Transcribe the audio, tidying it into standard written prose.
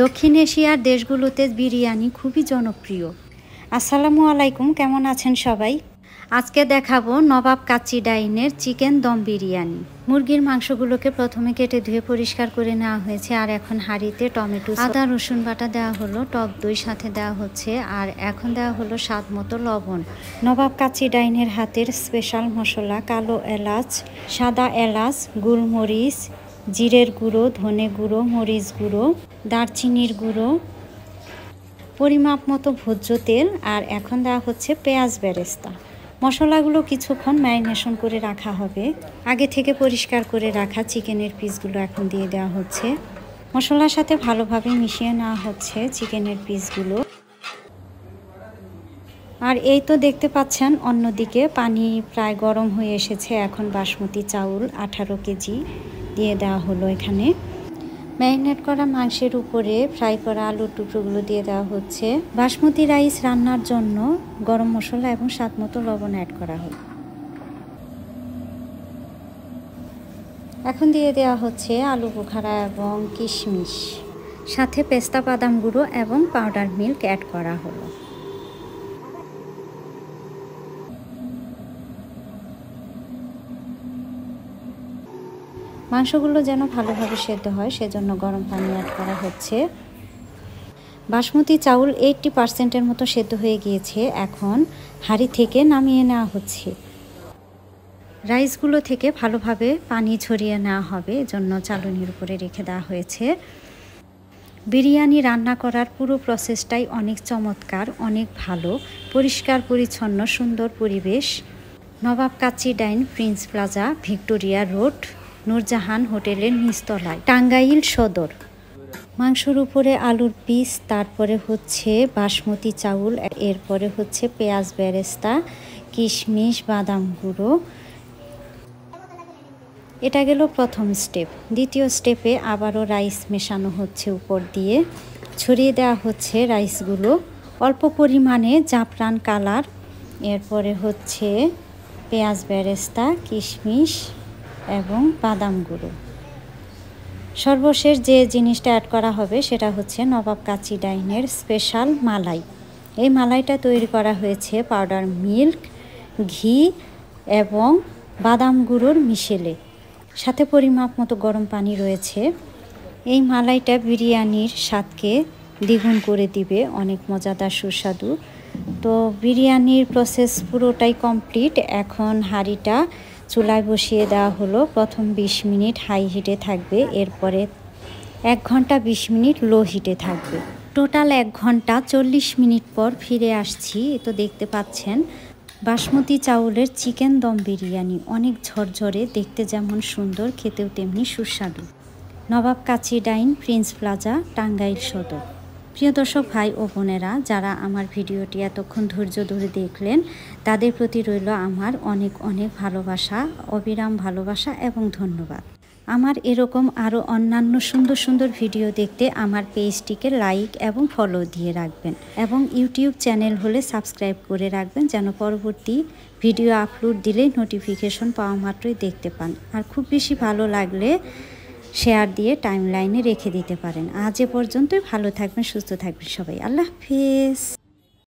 দক্ষিণ এশিয়ার দেশগুলোতে বিরিয়ানি খুবই জনপ্রিয়। আসসালামু আলাইকুম, কেমন আছেন সবাই? আজকে দেখাবো নবাব কাচ্চি ডাইনের চিকেন দম বিরিয়ানি। মুরগির মাংসগুলোকে প্রথমে কেটে ধুয়ে পরিষ্কার করে নেওয়া হয়েছে, আর এখন হাঁড়িতে টমেটো, আদা, রসুন বাটা দেওয়া হলো, টক দই সাথে দেওয়া হচ্ছে, আর এখন দেওয়া হলো স্বাদ মতো লবণ। নবাব কাচ্চি ডাইনের হাতের স্পেশাল মশলা কালো এলাচ, সাদা এলাচ, গোলমরিচ, জিরের গুঁড়ো, ধনে গুঁড়ো, মরিচ গুঁড়ো, দারচিনির গুঁড়ো, পরিমাপ মতো ভোজ্য তেল, আর এখন দেওয়া হচ্ছে পেঁয়াজ বেরেস্তা। মশলাগুলো কিছুক্ষণ ম্যারিনেশন করে রাখা হবে। আগে থেকে পরিষ্কার করে রাখা চিকেনের পিসগুলো এখন দিয়ে দেওয়া হচ্ছে। মশলার সাথে ভালোভাবে মিশিয়ে নেওয়া হচ্ছে চিকেনের পিসগুলো। আর এই তো দেখতে পাচ্ছেন অন্যদিকে পানি প্রায় গরম হয়ে এসেছে। এখন বাসমতি চাউল 18 কেজি দিয়ে দেওয়া হলো এখানে। ম্যারিনেট করা মাংসের উপরে ফ্রাই করা আলুর টুকরোগুলো দিয়ে দেওয়া হচ্ছে। বাসমতি রাইস রান্নার জন্য গরম মশলা এবং স্বাদ মতো লবণ অ্যাড করা হলো। এখন দিয়ে দেওয়া হচ্ছে আলু বোখারা এবং কিশমিশ, সাথে পেস্তা বাদাম গুঁড়ো এবং পাউডার মিল্ক অ্যাড করা হলো। মাংসগুলো যেন ভালোভাবে সেদ্ধ হয় সেজন্য গরম পানি অ্যাড করা হচ্ছে। বাসমতি চাউল 80% মতো সেদ্ধ হয়ে গিয়েছে। এখন হাঁড়ি থেকে নামিয়ে নেওয়া হচ্ছে। রাইসগুলো থেকে ভালোভাবে পানি ছড়িয়ে নেওয়া হবে, এজন্য চালনির উপরে রেখে দেওয়া হয়েছে। বিরিয়ানি রান্না করার পুরো প্রসেসটাই অনেক চমৎকার, অনেক ভালো, পরিষ্কার পরিচ্ছন্ন, সুন্দর পরিবেশ। Nawab Kacchi dine, prince plaza, Victoria road, Noorjahan হোটেলের নিচতলায়, টাঙ্গাইল সদর। মাংসর উপরে আলুর পিস, তারপরে হচ্ছে বাসমতি চাউল, এরপরে হচ্ছে পেঁয়াজ বেরেস্তা, কিশমিশ, বাদাম গুঁড়ো। এটা গেল প্রথম স্টেপ। দ্বিতীয় স্টেপে আবারও রাইস মেশানো হচ্ছে, উপর দিয়ে ছড়িয়ে দেওয়া হচ্ছে রাইসগুলো, অল্প পরিমাণে জাফরান কালার, এরপরে হচ্ছে পেঁয়াজ বেরেস্তা, কিশমিশ এবং বাদাম গুঁড়ো। সর্বশেষ যে জিনিসটা অ্যাড করা হবে সেটা হচ্ছে নবাব কাচ্চি ডাইনের স্পেশাল মালাই। এই মালাইটা তৈরি করা হয়েছে পাউডার মিল্ক, ঘি এবং বাদাম গুঁড়োর মিশেলে, সাথে পরিমাপ মতো গরম পানি রয়েছে। এই মালাইটা বিরিয়ানির স্বাদকে দ্বিগুণ করে দিবে, অনেক মজাদার সুস্বাদু। তো বিরিয়ানির প্রসেস পুরোটাই কমপ্লিট। এখন হাঁড়িটা চুলায় বসিয়ে দেওয়া হলো। প্রথম 20 মিনিট হাই হিটে থাকবে, এরপরে 1 ঘন্টা 20 মিনিট লো হিটে থাকবে। টোটাল 1 ঘন্টা 40 মিনিট পর ফিরে আসছি। তো দেখতে পাচ্ছেন বাসমতি চাউলের চিকেন দম বিরিয়ানি অনেক ঝরঝরে, দেখতে যেমন সুন্দর, খেতেও তেমনি সুস্বাদু। নবাব Kacchi dine, prince plaza, Tangail সদর। প্রিয় দর্শক ভাই ও বোনেরা, যারা আমার ভিডিওটি এতক্ষণ ধৈর্য ধরে দেখলেন, তাদের প্রতি রইল আমার অনেক অনেক ভালোবাসা, অবিরাম ভালোবাসা এবং ধন্যবাদ। আমার এরকম আরও অন্যান্য সুন্দর সুন্দর ভিডিও দেখতে আমার পেজটিকে লাইক এবং ফলো দিয়ে রাখবেন, এবং ইউটিউব চ্যানেল হলে সাবস্ক্রাইব করে রাখবেন, যেন পরবর্তী ভিডিও আপলোড দিলে নোটিফিকেশন পাওয়া মাত্রই দেখতে পান। আর খুব বেশি ভালো লাগলে শেয়ার দিয়ে টাইমলাইনে রেখে দিতে পারেন। আজ এ পর্যন্তই। ভালো থাকবেন, সুস্থ থাকবেন সবাই। আল্লাহ হাফেজ।